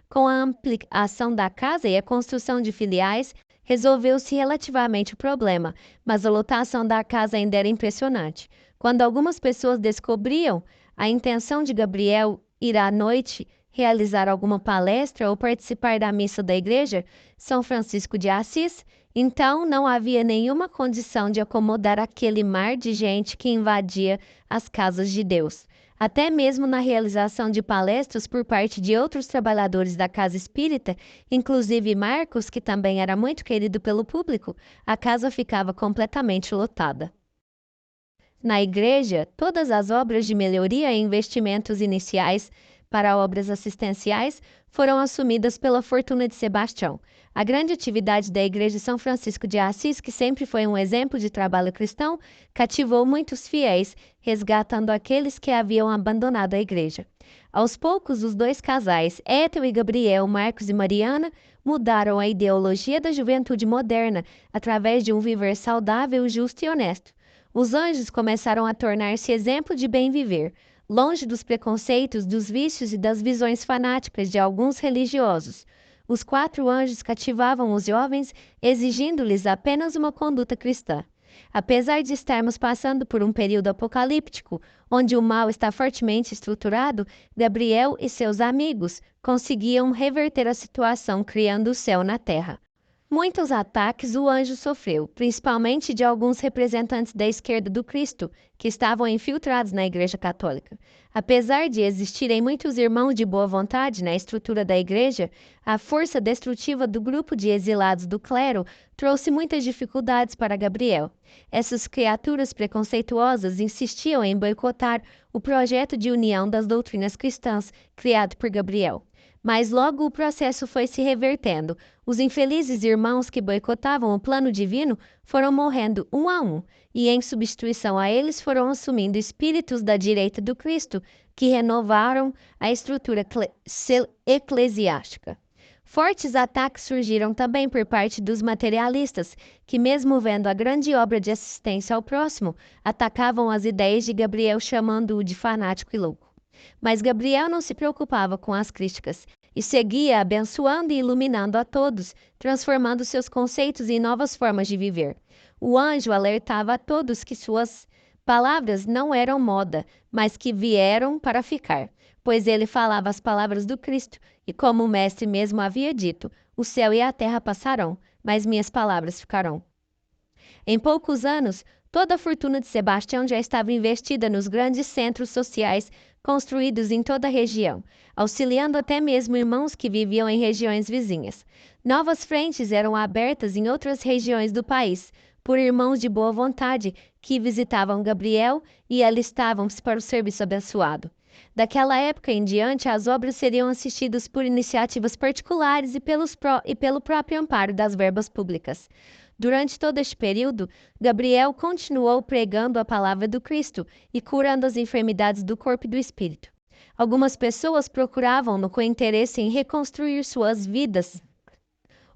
Com a ampliação da casa e a construção de filiais, resolveu-se relativamente o problema, mas a lotação da casa ainda era impressionante. Quando algumas pessoas descobriam a intenção de Gabriel ir à noite realizar alguma palestra ou participar da missa da igreja São Francisco de Assis, então não havia nenhuma condição de acomodar aquele mar de gente que invadia as casas de Deus. Até mesmo na realização de palestras por parte de outros trabalhadores da casa espírita, inclusive Marcos, que também era muito querido pelo público, a casa ficava completamente lotada. Na igreja, todas as obras de melhoria e investimentos iniciais para obras assistenciais foram assumidas pela fortuna de Sebastião. A grande atividade da Igreja São Francisco de Assis, que sempre foi um exemplo de trabalho cristão, cativou muitos fiéis, resgatando aqueles que haviam abandonado a igreja. Aos poucos, os dois casais, Étel e Gabriel, Marcos e Mariana, mudaram a ideologia da juventude moderna através de um viver saudável, justo e honesto. Os anjos começaram a tornar-se exemplo de bem viver, longe dos preconceitos, dos vícios e das visões fanáticas de alguns religiosos. Os 4 anjos cativavam os jovens, exigindo-lhes apenas uma conduta cristã. Apesar de estarmos passando por um período apocalíptico, onde o mal está fortemente estruturado, Gabriel e seus amigos conseguiam reverter a situação criando o céu na terra. Muitos ataques o anjo sofreu, principalmente de alguns representantes da esquerda do Cristo, que estavam infiltrados na Igreja Católica. Apesar de existirem muitos irmãos de boa vontade na estrutura da Igreja, a força destrutiva do grupo de exilados do clero trouxe muitas dificuldades para Gabriel. Essas criaturas preconceituosas insistiam em boicotar o projeto de união das doutrinas cristãs criado por Gabriel. Mas logo o processo foi se revertendo. Os infelizes irmãos que boicotavam o plano divino foram morrendo um a um, e em substituição a eles foram assumindo espíritos da direita do Cristo, que renovaram a estrutura eclesiástica. Fortes ataques surgiram também por parte dos materialistas, que, mesmo vendo a grande obra de assistência ao próximo, atacavam as ideias de Gabriel, chamando-o de fanático e louco. Mas Gabriel não se preocupava com as críticas e seguia abençoando e iluminando a todos, transformando seus conceitos em novas formas de viver. O anjo alertava a todos que suas palavras não eram moda, mas que vieram para ficar, pois ele falava as palavras do Cristo, e como o Mestre mesmo havia dito, o céu e a terra passarão, mas minhas palavras ficarão. Em poucos anos, toda a fortuna de Sebastião já estava investida nos grandes centros sociais construídos em toda a região, auxiliando até mesmo irmãos que viviam em regiões vizinhas. Novas frentes eram abertas em outras regiões do país, por irmãos de boa vontade que visitavam Gabriel e alistavam-se para o serviço abençoado. Daquela época em diante, as obras seriam assistidas por iniciativas particulares e pelo próprio amparo das verbas públicas. Durante todo este período, Gabriel continuou pregando a palavra do Cristo e curando as enfermidades do corpo e do espírito. Algumas pessoas procuravam-no com interesse em reconstruir suas vidas.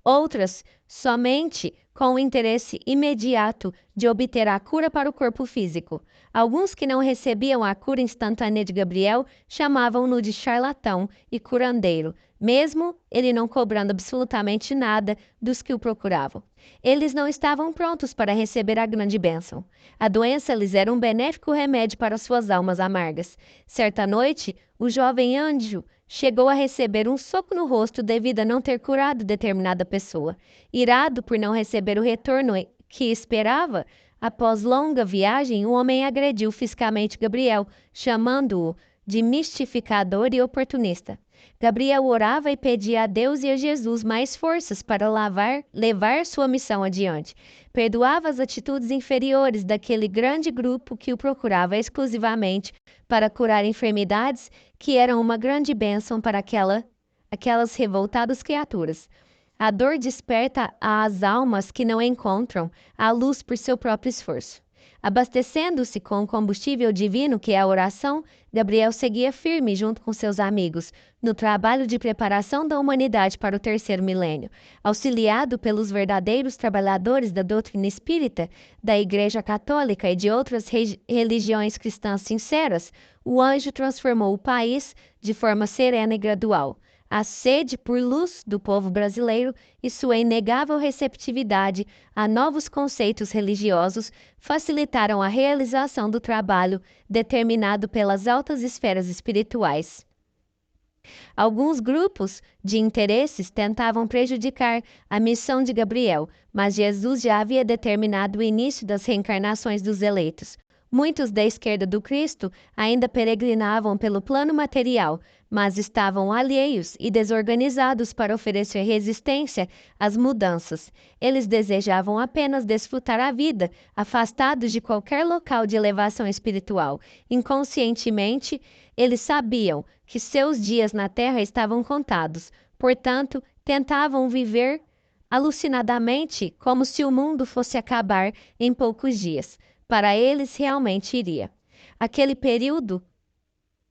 Outras, somente com o interesse imediato de obter a cura para o corpo físico. Alguns que não recebiam a cura instantânea de Gabriel chamavam-no de charlatão e curandeiro, mesmo ele não cobrando absolutamente nada dos que o procuravam. Eles não estavam prontos para receber a grande bênção. A doença lhes era um benéfico remédio para suas almas amargas. Certa noite, o jovem anjo chegou a receber um soco no rosto devido a não ter curado determinada pessoa. Irado por não receber o retorno que esperava, após longa viagem, o homem agrediu fisicamente Gabriel, chamando-o de mistificador e oportunista. Gabriel orava e pedia a Deus e a Jesus mais forças para levar sua missão adiante. Perdoava as atitudes inferiores daquele grande grupo que o procurava exclusivamente para curar enfermidades que eram uma grande bênção para aquelas revoltadas criaturas. A dor desperta as almas que não encontram a luz por seu próprio esforço. Abastecendo-se com o combustível divino que é a oração, Gabriel seguia firme junto com seus amigos no trabalho de preparação da humanidade para o terceiro milênio. Auxiliado pelos verdadeiros trabalhadores da doutrina espírita, da Igreja Católica e de outras religiões cristãs sinceras, o anjo transformou o país de forma serena e gradual. A sede por luz do povo brasileiro e sua inegável receptividade a novos conceitos religiosos facilitaram a realização do trabalho determinado pelas altas esferas espirituais. Alguns grupos de interesses tentavam prejudicar a missão de Gabriel, mas Jesus já havia determinado o início das reencarnações dos eleitos. Muitos da esquerda do Cristo ainda peregrinavam pelo plano material, mas estavam alheios e desorganizados para oferecer resistência às mudanças. Eles desejavam apenas desfrutar a vida, afastados de qualquer local de elevação espiritual. Inconscientemente, eles sabiam que seus dias na Terra estavam contados, portanto, tentavam viver alucinadamente como se o mundo fosse acabar em poucos dias. Para eles realmente iria. Aquele período,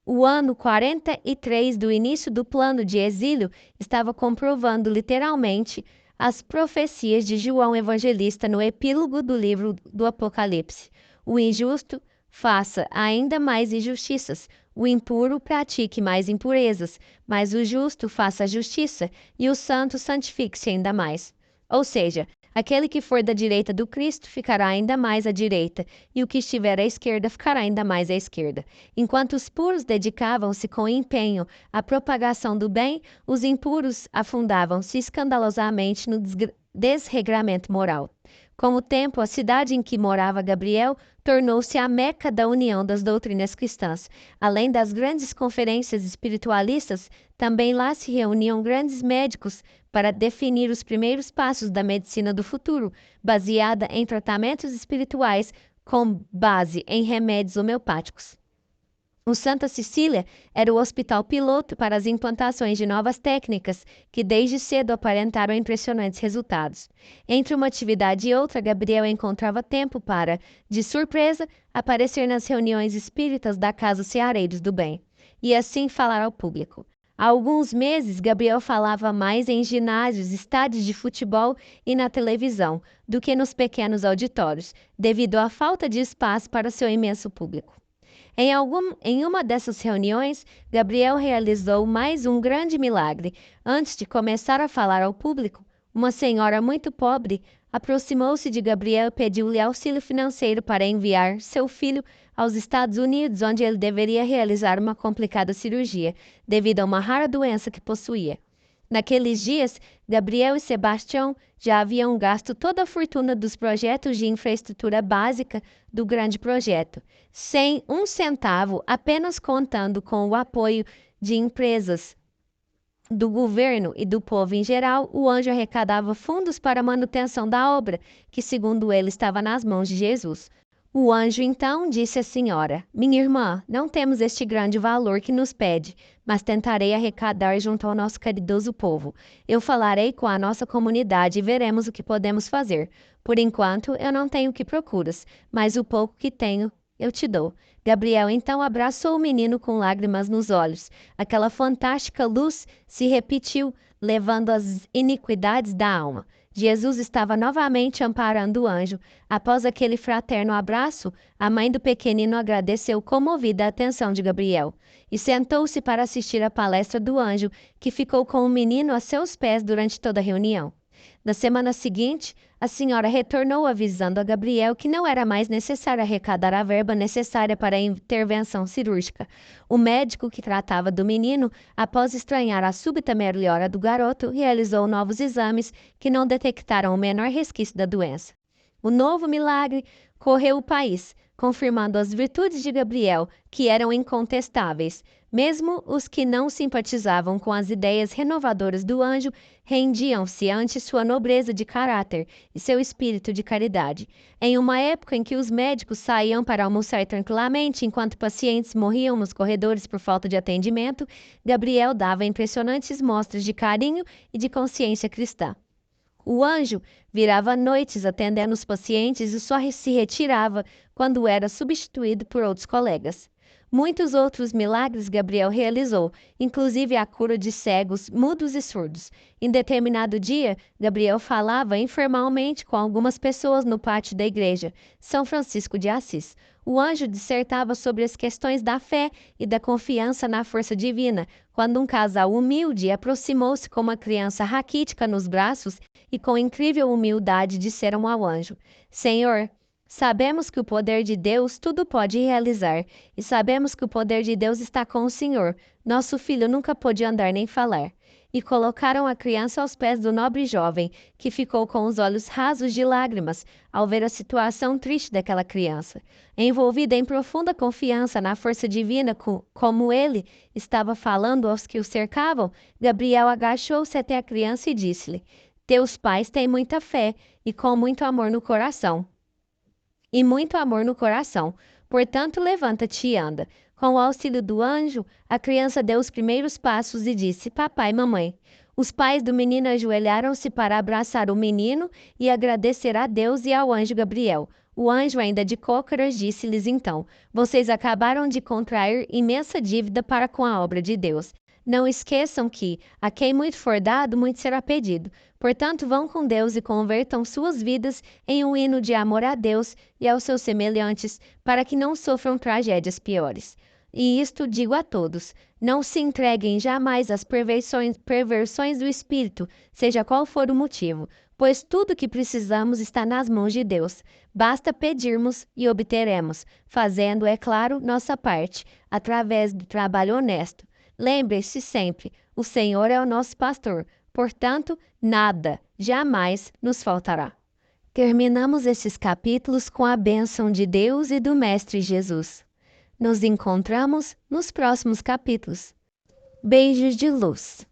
o ano 43 do início do plano de exílio, estava comprovando literalmente as profecias de João Evangelista no epílogo do livro do Apocalipse. O injusto faça ainda mais injustiças, o impuro pratique mais impurezas, mas o justo faça a justiça e o santo santifique-se ainda mais. Ou seja, Aquele que for da direita do Cristo ficará ainda mais à direita, e o que estiver à esquerda ficará ainda mais à esquerda. Enquanto os puros dedicavam-se com empenho à propagação do bem, os impuros afundavam-se escandalosamente no desregramento moral. Com o tempo, a cidade em que morava Gabriel tornou-se a meca da união das doutrinas cristãs. Além das grandes conferências espiritualistas, também lá se reuniam grandes médicos para definir os primeiros passos da medicina do futuro, baseada em tratamentos espirituais com base em remédios homeopáticos. O Santa Cecília era o hospital piloto para as implantações de novas técnicas que desde cedo aparentaram impressionantes resultados. Entre uma atividade e outra, Gabriel encontrava tempo para, de surpresa, aparecer nas reuniões espíritas da Casa Ceareiros do Bem, e assim falar ao público. Há alguns meses, Gabriel falava mais em ginásios, estádios de futebol e na televisão do que nos pequenos auditórios, devido à falta de espaço para seu imenso público. Em uma dessas reuniões, Gabriel realizou mais um grande milagre. Antes de começar a falar ao público, uma senhora muito pobre aproximou-se de Gabriel e pediu-lhe auxílio financeiro para enviar seu filho aos Estados Unidos, onde ele deveria realizar uma complicada cirurgia, devido a uma rara doença que possuía. Naqueles dias, Gabriel e Sebastião já haviam gasto toda a fortuna dos projetos de infraestrutura básica do grande projeto, sem um centavo, apenas contando com o apoio de empresas, do governo e do povo em geral. O anjo arrecadava fundos para a manutenção da obra, que, segundo ele, estava nas mãos de Jesus. O anjo então disse à senhora: Minha irmã, não temos este grande valor que nos pede, mas tentarei arrecadar junto ao nosso caridoso povo. Eu falarei com a nossa comunidade e veremos o que podemos fazer. Por enquanto, eu não tenho o que procuras, mas o pouco que tenho eu te dou. Gabriel então abraçou o menino com lágrimas nos olhos. Aquela fantástica luz se repetiu, levando as iniquidades da alma. Jesus estava novamente amparando o anjo. Após aquele fraterno abraço, a mãe do pequenino agradeceu comovida a atenção de Gabriel e sentou-se para assistir à palestra do anjo, que ficou com o menino a seus pés durante toda a reunião. Na semana seguinte, a senhora retornou avisando a Gabriel que não era mais necessário arrecadar a verba necessária para a intervenção cirúrgica. O médico que tratava do menino, após estranhar a súbita melhora do garoto, realizou novos exames que não detectaram o menor resquício da doença. O novo milagre correu o país, confirmando as virtudes de Gabriel, que eram incontestáveis. Mesmo os que não simpatizavam com as ideias renovadoras do anjo rendiam-se ante sua nobreza de caráter e seu espírito de caridade. Em uma época em que os médicos saíam para almoçar tranquilamente enquanto pacientes morriam nos corredores por falta de atendimento, Gabriel dava impressionantes mostras de carinho e de consciência cristã. O anjo virava noites atendendo os pacientes e só se retirava quando era substituído por outros colegas. Muitos outros milagres Gabriel realizou, inclusive a cura de cegos, mudos e surdos. Em determinado dia, Gabriel falava informalmente com algumas pessoas no pátio da igreja, São Francisco de Assis. O anjo dissertava sobre as questões da fé e da confiança na força divina, quando um casal humilde aproximou-se com uma criança raquítica nos braços e com incrível humildade disseram ao anjo: Senhor, sabemos que o poder de Deus tudo pode realizar, e sabemos que o poder de Deus está com o Senhor. Nosso filho nunca pôde andar nem falar. E colocaram a criança aos pés do nobre jovem, que ficou com os olhos rasos de lágrimas ao ver a situação triste daquela criança. Envolvida em profunda confiança na força divina, como ele estava falando aos que o cercavam, Gabriel agachou-se até a criança e disse-lhe: Teus pais têm muita fé e com muito amor no coração. Portanto, levanta-te e anda. Com o auxílio do anjo, a criança deu os primeiros passos e disse: Papai, mamãe. Os pais do menino ajoelharam-se para abraçar o menino e agradecer a Deus e ao anjo Gabriel. O anjo, ainda de cócoras, disse-lhes então: Vocês acabaram de contrair imensa dívida para com a obra de Deus. Não esqueçam que, a quem muito for dado, muito será pedido. Portanto, vão com Deus e convertam suas vidas em um hino de amor a Deus e aos seus semelhantes, para que não sofram tragédias piores. E isto digo a todos: não se entreguem jamais às perversões do espírito, seja qual for o motivo, pois tudo que precisamos está nas mãos de Deus. Basta pedirmos e obteremos, fazendo, é claro, nossa parte, através do trabalho honesto. Lembre-se sempre, o Senhor é o nosso pastor, portanto, nada, jamais nos faltará. Terminamos esses capítulos com a bênção de Deus e do Mestre Jesus. Nos encontramos nos próximos capítulos. Beijos de luz.